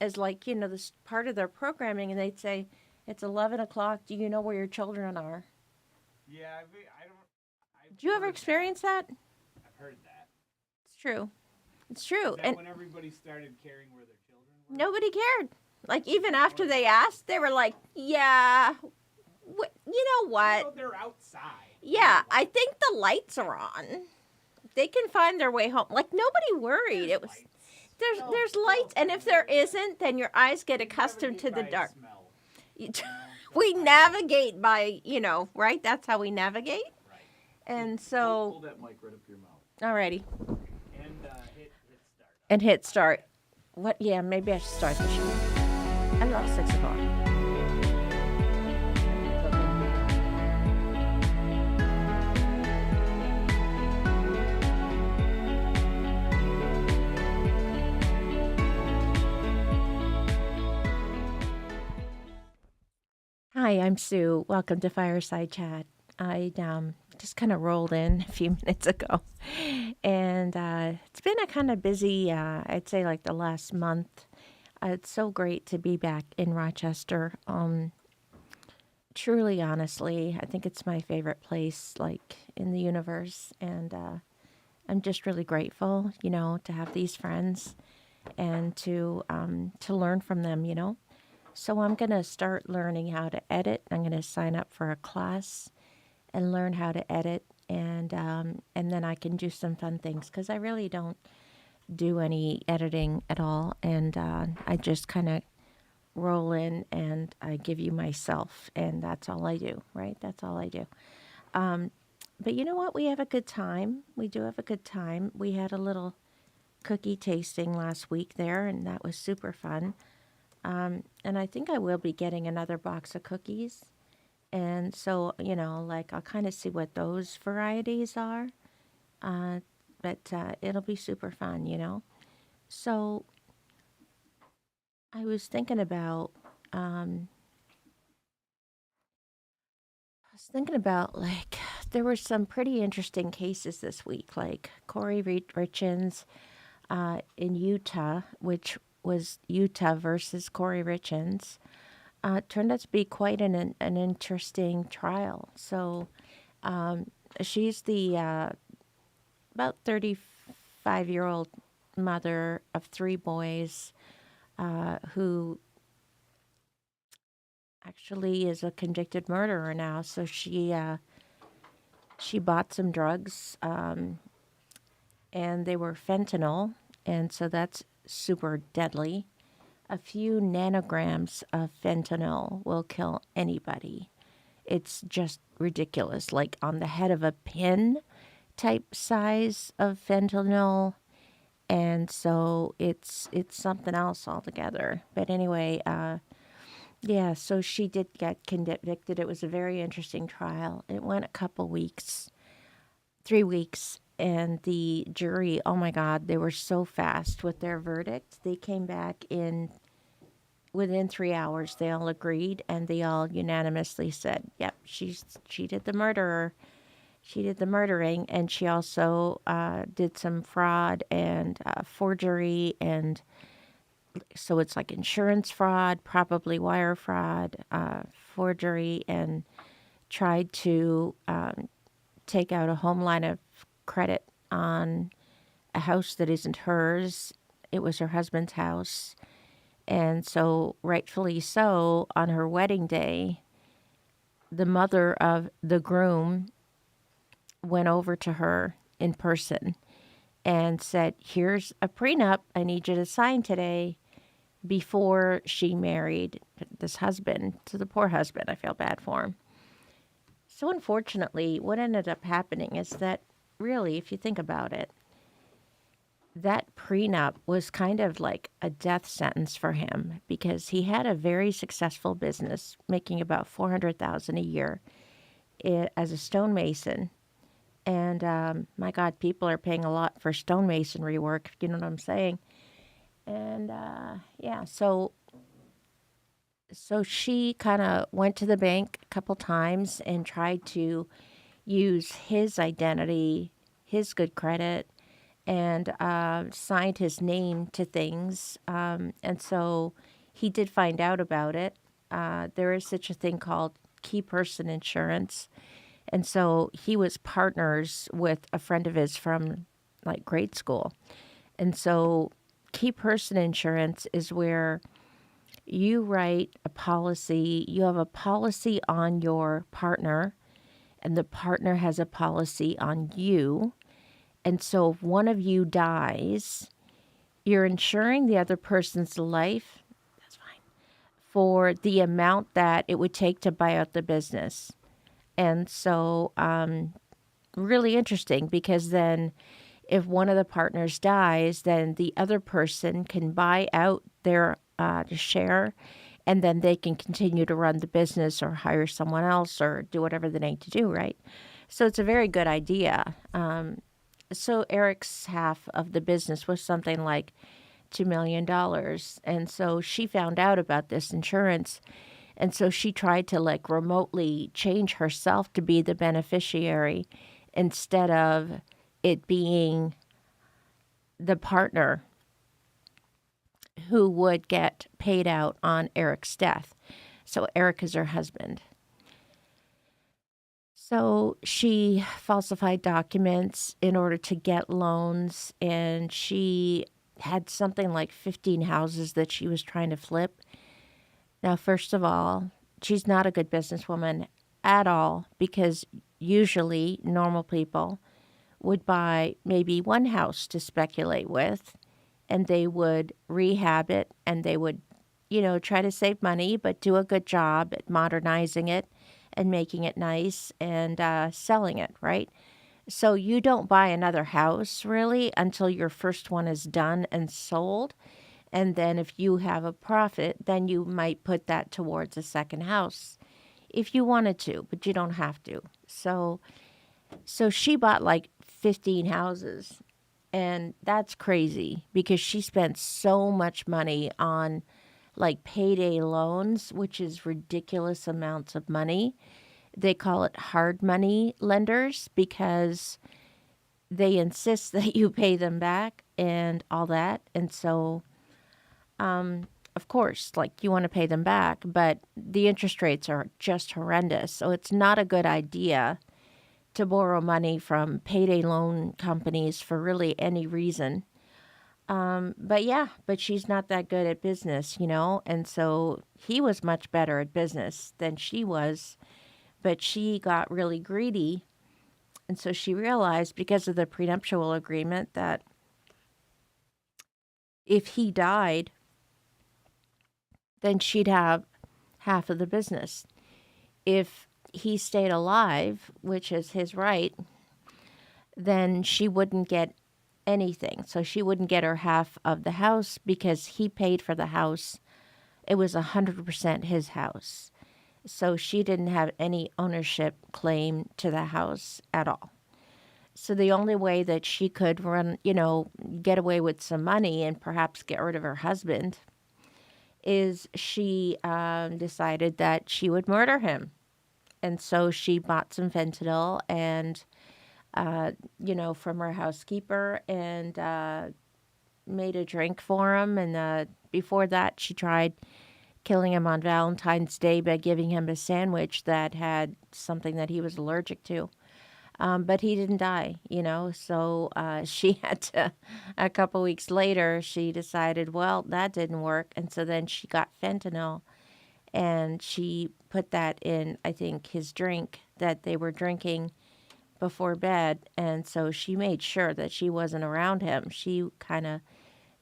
as like, this part of their programming, and they'd say, it's 11 o'clock. Do you know where your children are? Yeah, I don't. I've Did you ever heard that. experience that? I've heard that. It's true. It's Is true. that And when everybody started caring where their children were? nobody cared. Like, Is even that what after they happened? asked, they were like, yeah, you know what? They're outside. They Yeah, don't I want. think the lights are on. They can find their way home. Like, nobody worried. There's It was lights. there's They'll lights, and find if their there way back. isn't, then your eyes get They accustomed to navigate the by dark. smell. You- They'll we find their way. navigate by, right? That's how we navigate. Right. Here, And pull so, that mic right up to your mouth. alrighty, And hit start and hit on start. that. What? Yeah, maybe I should start the show. I love 6 o'clock. Hi, I'm Sue. Welcome to Fireside Chat. I just kind of rolled in a few minutes ago, and it's been a kind of busy, I'd say, like the last month. It's so great to be back in Rochester. Truly, honestly, I think it's my favorite place, like in the universe, and I'm just really grateful, to have these friends and to learn from them. So I'm gonna start learning how to edit. I'm gonna sign up for a class and learn how to edit, and then I can do some fun things because I really don't do any editing at all, and I just kind of roll in and I give you myself, and that's all I do, right? That's all I do. But you know what? We have a good time. We do have a good time. We had a little cookie tasting last week there, and that was super fun. And I think I will be getting another box of cookies. And so, like I'll kind of see what those varieties are. Uh, but it'll be super fun. So I was thinking about, um, like, there were some pretty interesting cases this week, like Corey Richins in Utah, which was Utah versus Corey Richins. Turned out to be quite an interesting trial. So she's the about 35-year-old mother of three boys who actually is a convicted murderer now. So she bought some drugs, and they were fentanyl, and so that's super deadly. A few nanograms of fentanyl will kill anybody. It's just ridiculous, like on the head of a pin type size of fentanyl. And so it's something else altogether. But anyway, yeah, so she did get convicted. It was a very interesting trial. It went a couple weeks, 3 weeks, and the jury, oh my God, they were so fast with their verdict. They came back in within 3 hours. They all agreed, and they all unanimously said, "Yep, she did the murderer. She did the murdering, and she also did some fraud and forgery, and so it's like insurance fraud, probably wire fraud, forgery, and tried to take out a home line of credit on a house that isn't hers. It was her husband's house." And so, rightfully so, on her wedding day, the mother of the groom went over to her in person and said, "Here's a prenup I need you to sign today," before she married this husband. To the poor husband, I feel bad for him. So, unfortunately, what ended up happening is that, really, if you think about it, that prenup was kind of like a death sentence for him because he had a very successful business making about 400,000 a year as a stonemason. And my God, people are paying a lot for stonemasonry work, if you know what I'm saying. And yeah, so she kind of went to the bank a couple times and tried to use his identity, his good credit, and signed his name to things. And so he did find out about it. There is such a thing called key person insurance. And so he was partners with a friend of his from like grade school. And so key person insurance is where you write a policy, you have a policy on your partner, and the partner has a policy on you. And so if one of you dies, you're insuring the other person's life, that's fine, for the amount that it would take to buy out the business. And so, really interesting because then if one of the partners dies, then the other person can buy out their share and then they can continue to run the business or hire someone else or do whatever they need to do, right? So it's a very good idea. So Eric's half of the business was something like $2 million. And so she found out about this insurance. And so she tried to like remotely change herself to be the beneficiary instead of it being the partner who would get paid out on Eric's death. So Eric is her husband. So she falsified documents in order to get loans, and she had something like 15 houses that she was trying to flip. Now, first of all, she's not a good businesswoman at all because usually normal people would buy maybe one house to speculate with and they would rehab it and they would, try to save money but do a good job at modernizing it and making it nice and selling it, right? So you don't buy another house really until your first one is done and sold. And then if you have a profit, then you might put that towards a second house if you wanted to, but you don't have to. So she bought like 15 houses. And that's crazy because she spent so much money on like payday loans, which is ridiculous amounts of money. They call it hard money lenders because they insist that you pay them back and all that. And so, of course, like you want to pay them back, but the interest rates are just horrendous. So it's not a good idea to borrow money from payday loan companies for really any reason. But she's not that good at business, and so he was much better at business than she was, but she got really greedy. And so she realized because of the prenuptial agreement that if he died, then she'd have half of the business. If he stayed alive, which is his right, then she wouldn't get anything. So she wouldn't get her half of the house because he paid for the house. It was 100% his house. So she didn't have any ownership claim to the house at all. So the only way that she could get away with some money and perhaps get rid of her husband is she decided that she would murder him. And so she bought some fentanyl and from her housekeeper and made a drink for him. And before that, she tried killing him on Valentine's Day by giving him a sandwich that had something that he was allergic to. But he didn't die, So she had to, a couple weeks later, she decided, well, that didn't work. And so then she got fentanyl and she put that in, I think, his drink that they were drinking before bed. And so she made sure that she wasn't around him. She kind of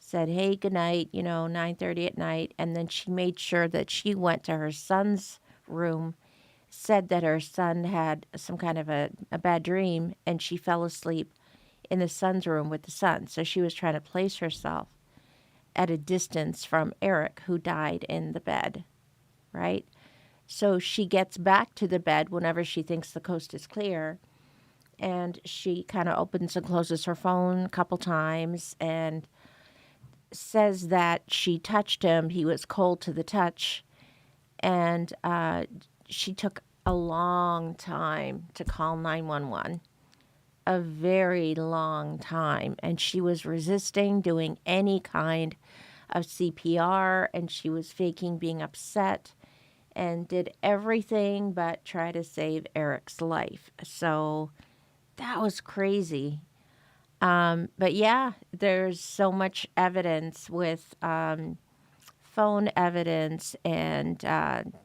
said, hey, good night, 9:30 at night. And then she made sure that she went to her son's room, said that her son had some kind of a bad dream, and she fell asleep in the son's room with the son. So she was trying to place herself at a distance from Eric, who died in the bed, right? So she gets back to the bed whenever she thinks the coast is clear, and she kind of opens and closes her phone a couple times and says that she touched him. He was cold to the touch. And she took a long time to call 911. a very long time, and she was resisting doing any kind of CPR, and she was faking being upset and did everything but try to save Eric's life. So that was crazy. But yeah, there's so much evidence with phone evidence and,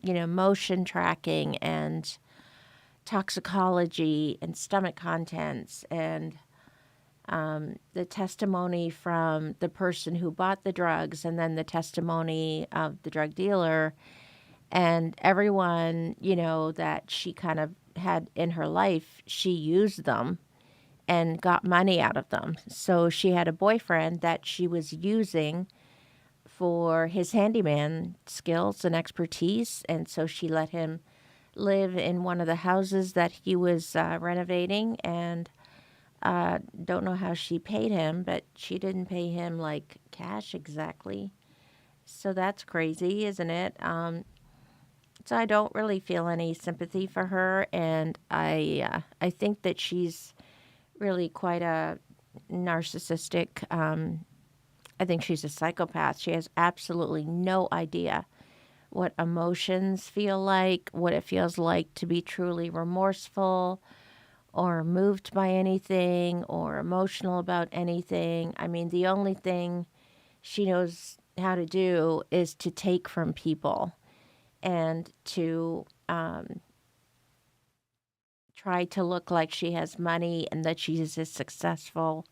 motion tracking and toxicology and stomach contents and the testimony from the person who bought the drugs and then the testimony of the drug dealer and everyone, that she kind of had in her life, she used them and got money out of them. So she had a boyfriend that she was using for his handyman skills and expertise. And so she let him live in one of the houses that he was renovating. And don't know how she paid him, but she didn't pay him like cash exactly. So that's crazy, isn't it? So I don't really feel any sympathy for her, and I think that she's really quite a narcissistic. I think she's a psychopath. She has absolutely no idea what emotions feel like, what it feels like to be truly remorseful or moved by anything or emotional about anything. I mean, the only thing she knows how to do is to take from people and to try to look like she has money and that she's a successful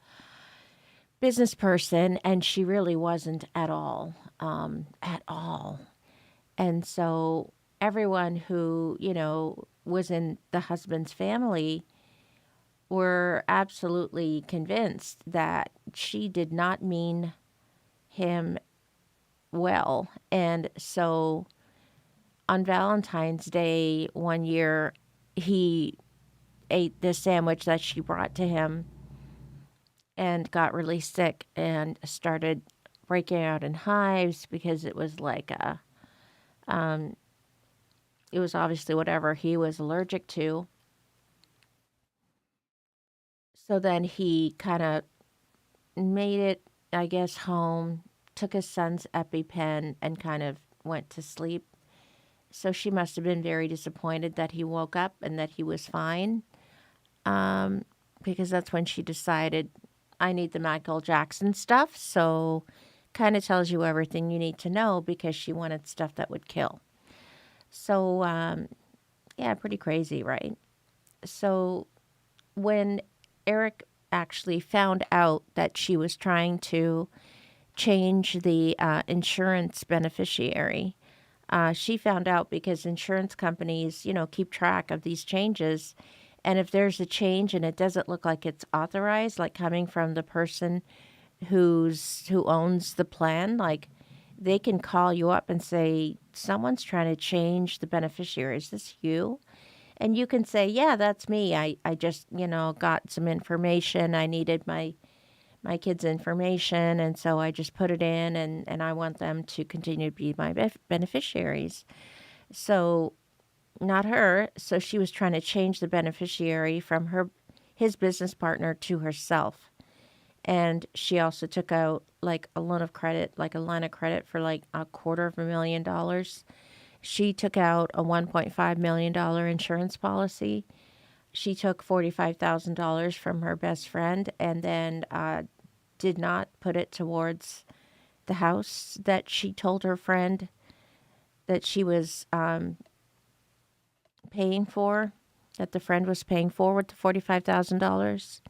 business person. And she really wasn't at all, at all. And so everyone who, was in the husband's family were absolutely convinced that she did not mean him well. And so on Valentine's Day one year, he ate the sandwich that she brought to him and got really sick and started breaking out in hives because it was like it was obviously whatever he was allergic to. So then he kind of made it, I guess, home, took his son's EpiPen, and kind of went to sleep. So she must have been very disappointed that he woke up and that he was fine, because that's when she decided, I need the Michael Jackson stuff. So kind of tells you everything you need to know because she wanted stuff that would kill. So, yeah, pretty crazy, right? So when Eric actually found out that she was trying to change the insurance beneficiary, she found out because insurance companies, keep track of these changes. And if there's a change and it doesn't look like it's authorized, like coming from the person who owns the plan, like they can call you up and say, someone's trying to change the beneficiary. Is this you? And you can say, yeah, that's me. I just, got some information. I needed my kids' information. And so I just put it in and I want them to continue to be my beneficiaries. So not her. So she was trying to change the beneficiary from his business partner to herself. And she also took out like a line of credit for like $250,000. She took out a $1.5 million insurance policy. She took $45,000 from her best friend and then did not put it towards the house that she told her friend that she was paying for, that the friend was paying forward to $45,000.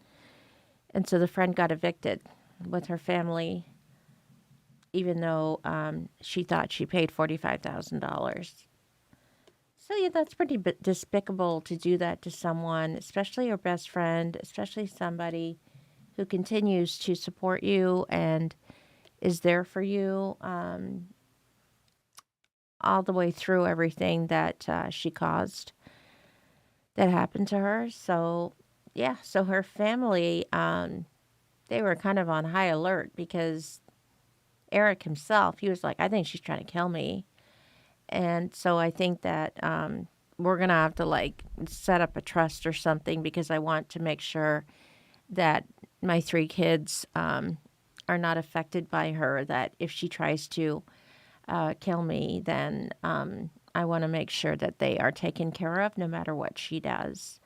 And so the friend got evicted with her family, even though she thought she paid $45,000. So yeah, that's pretty despicable to do that to someone, especially your best friend, especially somebody who continues to support you and is there for you all the way through everything that she caused that happened to her. So yeah, so her family, they were kind of on high alert because Eric himself, he was like, I think she's trying to kill me. And so I think that we're going to have to like set up a trust or something because I want to make sure that my three kids are not affected by her, that if she tries to kill me, then I want to make sure that they are taken care of no matter what she does.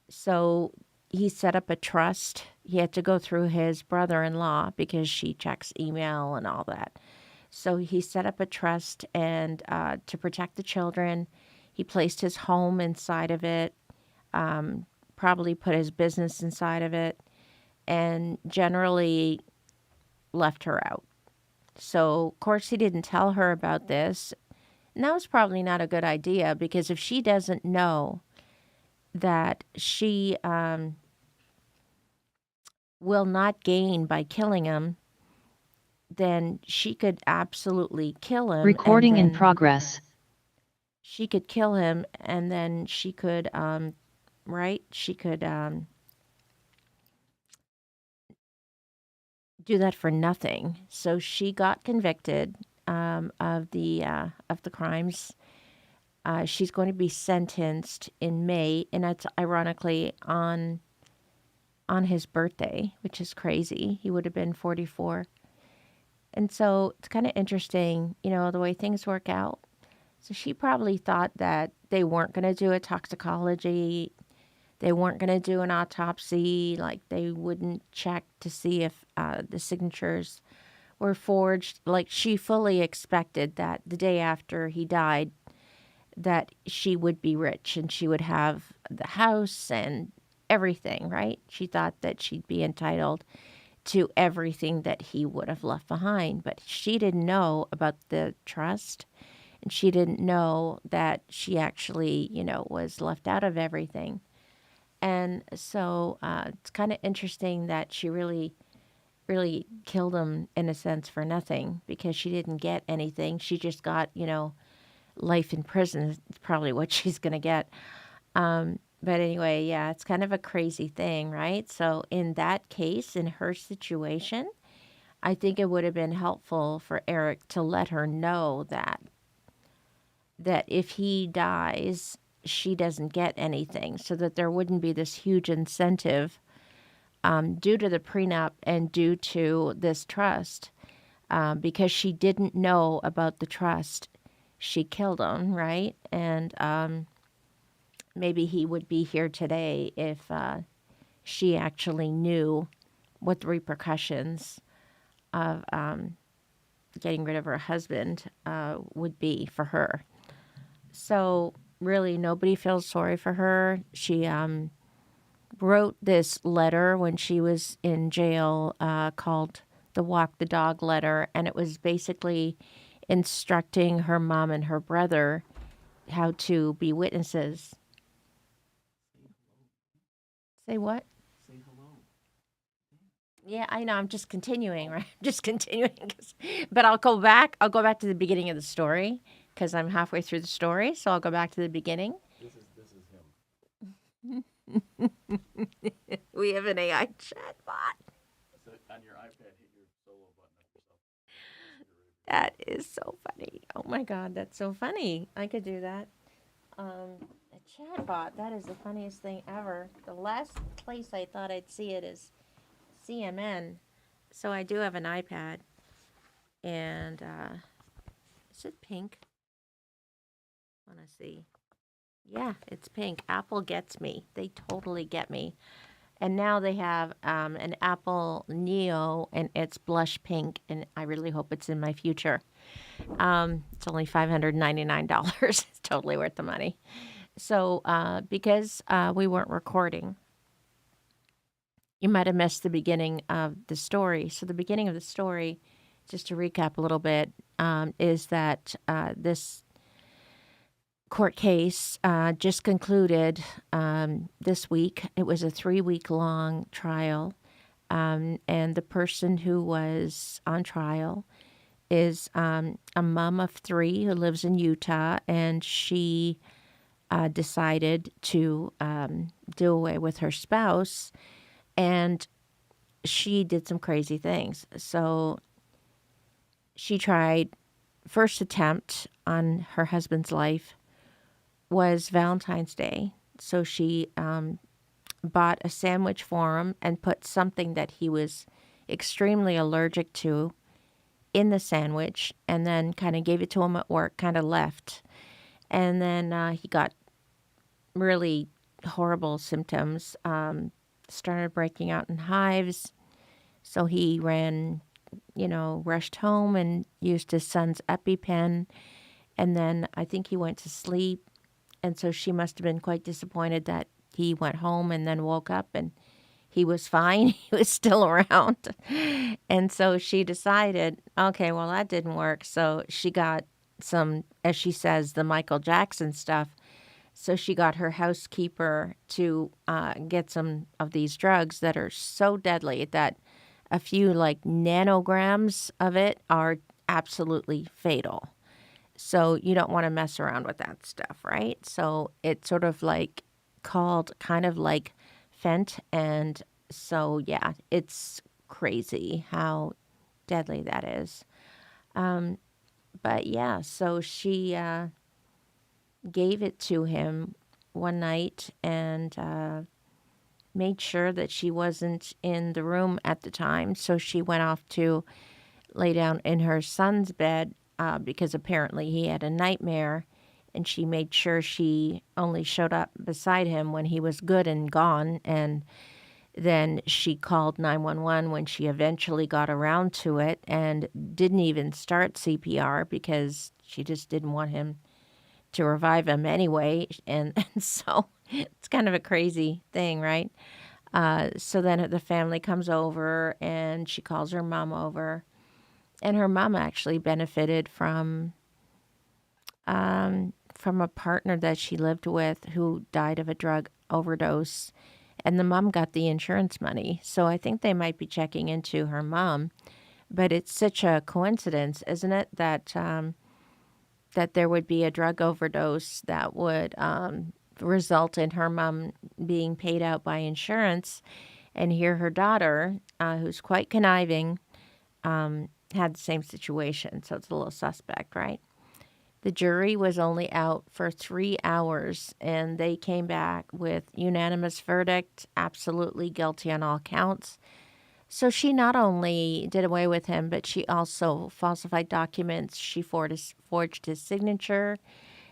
So he set up a trust. He had to go through his brother in law because she checks email and all that. So he set up a trust and to protect the children. He placed his home inside of it, probably put his business inside of it, and generally left her out. So, of course, he didn't tell her about this. And that was probably not a good idea because if she doesn't know that she will not gain by killing him, then she could absolutely kill him. Recording and in then progress. She could kill him, and then she could, right? She could do that for nothing. So she got convicted of the crimes. She's going to be sentenced in May, and that's ironically on his birthday, which is crazy. He would have been 44. And so it's kind of interesting, the way things work out. So she probably thought that they weren't going to do a toxicology. They weren't going to do an autopsy. Like they wouldn't check to see if the signatures were forged. Like she fully expected that the day after he died, that she would be rich and she would have the house and everything, right? She thought that she'd be entitled to everything that he would have left behind. But she didn't know about the trust, and she didn't know that she actually, was left out of everything. And so it's kind of interesting that she really, really killed him in a sense for nothing because she didn't get anything. She just got, life in prison is probably what she's going to get. But anyway, yeah, it's kind of a crazy thing, right? So in that case, in her situation, I think it would have been helpful for Eric to let her know that if he dies, she doesn't get anything, so that there wouldn't be this huge incentive due to the prenup and due to this trust. Because she didn't know about the trust, she killed him, right? And maybe he would be here today if she actually knew what the repercussions of getting rid of her husband would be for her. So really, nobody feels sorry for her. She wrote this letter when she was in jail called the Walk the Dog letter, and it was basically instructing her mom and her brother how to be witnesses. Say what? Say hello. Yeah, I know. I'm just continuing, right? Just continuing. But I'll go back. I'll go back to the beginning of the story because I'm halfway through the story. So I'll go back to the beginning. This is him. We have an AI chatbot. So on your iPad, hit your solo button up yourself. That is so funny. Oh my God, that's so funny. I could do that. A chatbot. That is the funniest thing ever. The last place I thought I'd see it is CMN. So I do have an iPad. And is it pink? I want to see. Yeah, it's pink. Apple gets me. They totally get me. And now they have an Apple Neo, and it's blush pink, and I really hope it's in my future. It's only $599. It's totally worth the money. So because we weren't recording, you might have missed the beginning of the story. So the beginning of the story, just to recap a little bit, is that this court case just concluded this week. It was a 3-week-long trial, and the person who was on trial is a mom of 3 who lives in Utah, and she decided to do away with her spouse, and she did some crazy things. So she tried, first attempt on her husband's life was Valentine's Day. So she bought a sandwich for him and put something that he was extremely allergic to in the sandwich, and then kind of gave it to him at work, kind of left. And then he got really horrible symptoms, started breaking out in hives. So he ran, rushed home and used his son's EpiPen. And then I think he went to sleep. And so she must have been quite disappointed that he went home and then woke up and he was fine. He was still around. And so she decided, okay, well, that didn't work. So she got some, as she says, the Michael Jackson stuff. So she got her housekeeper to get some of these drugs that are so deadly that a few like nanograms of it are absolutely fatal. So you don't want to mess around with that stuff, right? So it's sort of like called kind of like Fent. And so, yeah, it's crazy how deadly that is. But yeah, so she gave it to him one night and made sure that she wasn't in the room at the time. So she went off to lay down in her son's bed because apparently he had a nightmare. And she made sure she only showed up beside him when he was good and gone. And then she called 911 when she eventually got around to it and didn't even start CPR because she just didn't want him to revive him anyway. And so it's kind of a crazy thing, right? So then the family comes over and she calls her mom over. And her mom actually benefited from a partner that she lived with who died of a drug overdose. And the mom got the insurance money. So I think they might be checking into her mom. But it's such a coincidence, isn't it, that there would be a drug overdose that would result in her mom being paid out by insurance. And here her daughter, who's quite conniving, had the same situation. So it's a little suspect, right? The jury was only out for 3 hours and they came back with unanimous verdict, absolutely guilty on all counts. So she not only did away with him, but she also falsified documents. She forged his signature.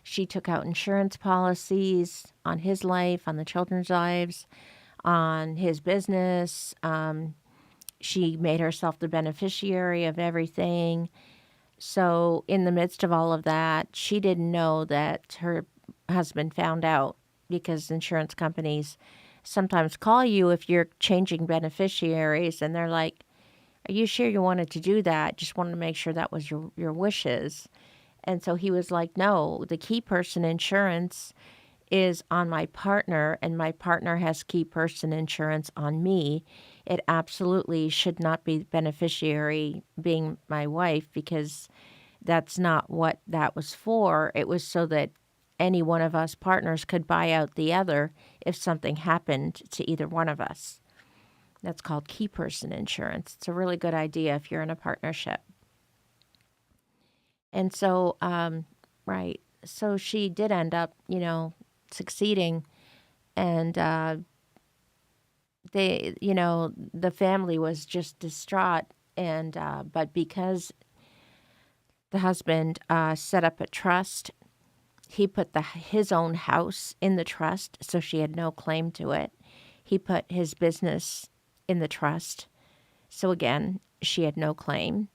She took out insurance policies on his life, on the children's lives, on his business. She made herself the beneficiary of everything. So, in the midst of all of that, she didn't know that her husband found out because insurance companies sometimes call you if you're changing beneficiaries and they're like, are you sure you wanted to do that? Just wanted to make sure that was your wishes. And so he was like, no, the key person insurance is on my partner, and my partner has key person insurance on me. It absolutely should not be beneficiary being my wife because that's not what that was for. It was so that any one of us partners could buy out the other if something happened to either one of us. That's called key person insurance. It's a really good idea if you're in a partnership. And so, right. So she did end up, succeeding. And the family was just distraught. And, but because the husband set up a trust, he put his own house in the trust, so she had no claim to it. He put his business in the trust, so again, she had no claim.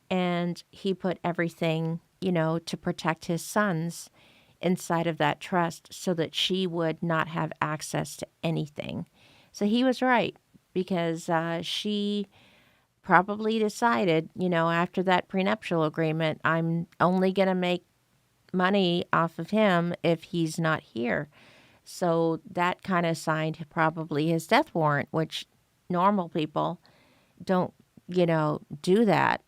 And he put everything, to protect his sons inside of that trust so that she would not have access to anything. So he was right because she probably decided, after that prenuptial agreement, I'm only going to make money off of him if he's not here. So that kind of signed probably his death warrant, which normal people don't, do that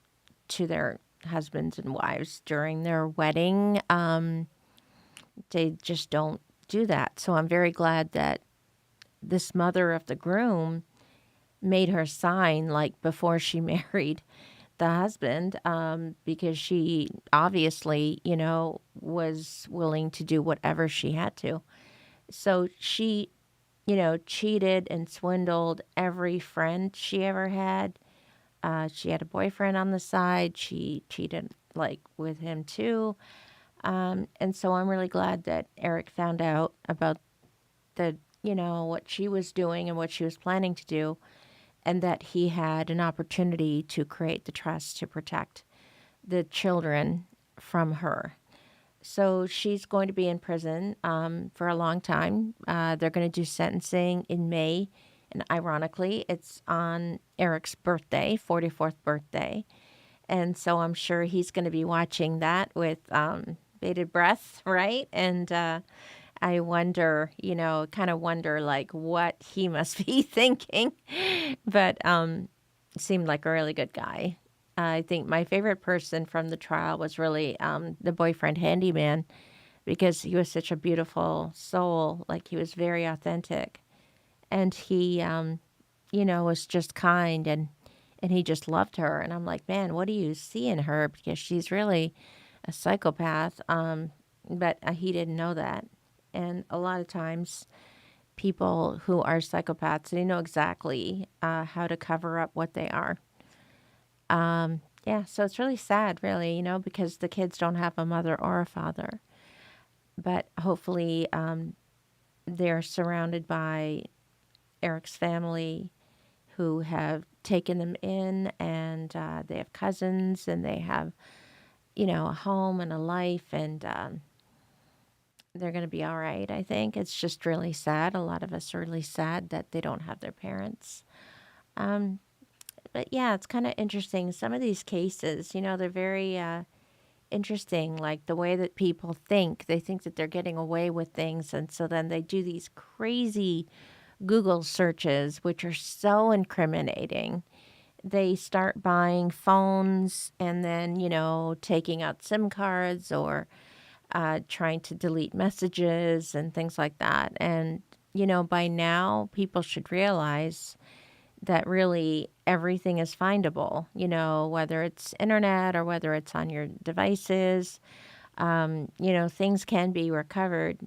to their husbands and wives during their wedding. They just don't do that. So I'm very glad that this mother of the groom made her sign like before she married the husband, because she obviously, was willing to do whatever she had to. So she cheated and swindled every friend she ever had. She had a boyfriend on the side. She cheated like with him too. And so I'm really glad that Eric found out about what she was doing and what she was planning to do, and that he had an opportunity to create the trust to protect the children from her. So she's going to be in prison for a long time. They're going to do sentencing in May. And ironically, it's on Eric's birthday, 44th birthday. And so I'm sure he's going to be watching that with bated breath, right? And I wonder, kind of wonder like what he must be thinking. But seemed like a really good guy. I think my favorite person from the trial was really the boyfriend handyman, because he was such a beautiful soul. Like he was very authentic, and he, was just kind, and he just loved her. And I'm like, man, what do you see in her? Because she's really a psychopath. But he didn't know that. And a lot of times, people who are psychopaths, they know exactly how to cover up what they are. Yeah, so it's really sad, really, because the kids don't have a mother or a father. But hopefully, they're surrounded by Eric's family who have taken them in, and they have cousins, and they have, a home and a life, and they're going to be all right, I think. It's just really sad. A lot of us are really sad that they don't have their parents. Um, but yeah, it's kind of interesting. Some of these cases, they're very interesting, like the way that people think. They think that they're getting away with things. And so then they do these crazy Google searches, which are so incriminating. They start buying phones and then, taking out SIM cards, or trying to delete messages and things like that. And, by now, people should realize that really everything is findable, whether it's internet or whether it's on your devices. Things can be recovered.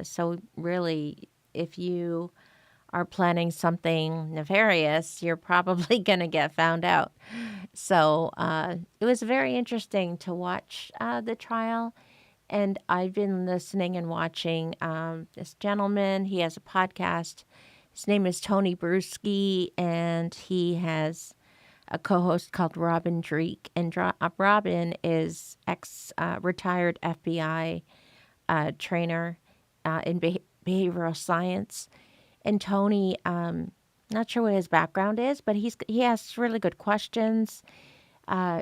So, really, if you are planning something nefarious, you're probably going to get found out. So, it was very interesting to watch the trial. And I've been listening and watching this gentleman. He has a podcast. His name is Tony Bruschi, and he has a co-host called Robin Dreek. And Robin is retired FBI trainer in behavioral science. And Tony, not sure what his background is, but he asks really good questions.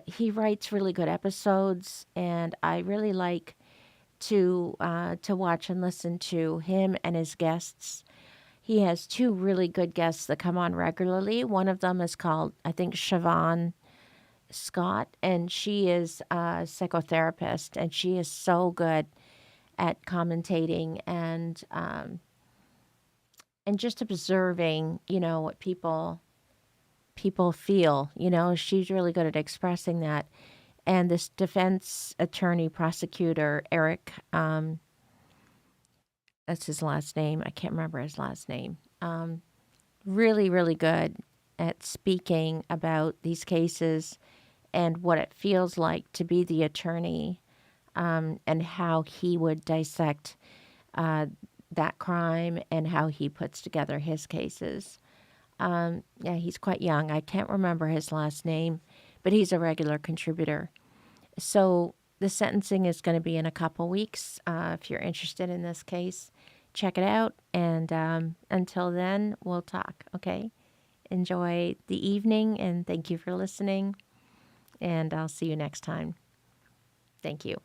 He writes really good episodes, and I really like to watch and listen to him and his guests. He has two really good guests that come on regularly. One of them is called, I think, Siobhan Scott, and she is a psychotherapist, and she is so good at commentating and just observing, what people feel. She's really good at expressing that. And this defense attorney prosecutor, Eric, that's his last name. I can't remember his last name. Really, really good at speaking about these cases and what it feels like to be the attorney, and how he would dissect that crime and how he puts together his cases. Yeah, he's quite young. I can't remember his last name, but he's a regular contributor. So the sentencing is going to be in a couple weeks. If you're interested in this case, check it out. And until then, we'll talk. Okay. Enjoy the evening, and thank you for listening. And I'll see you next time. Thank you.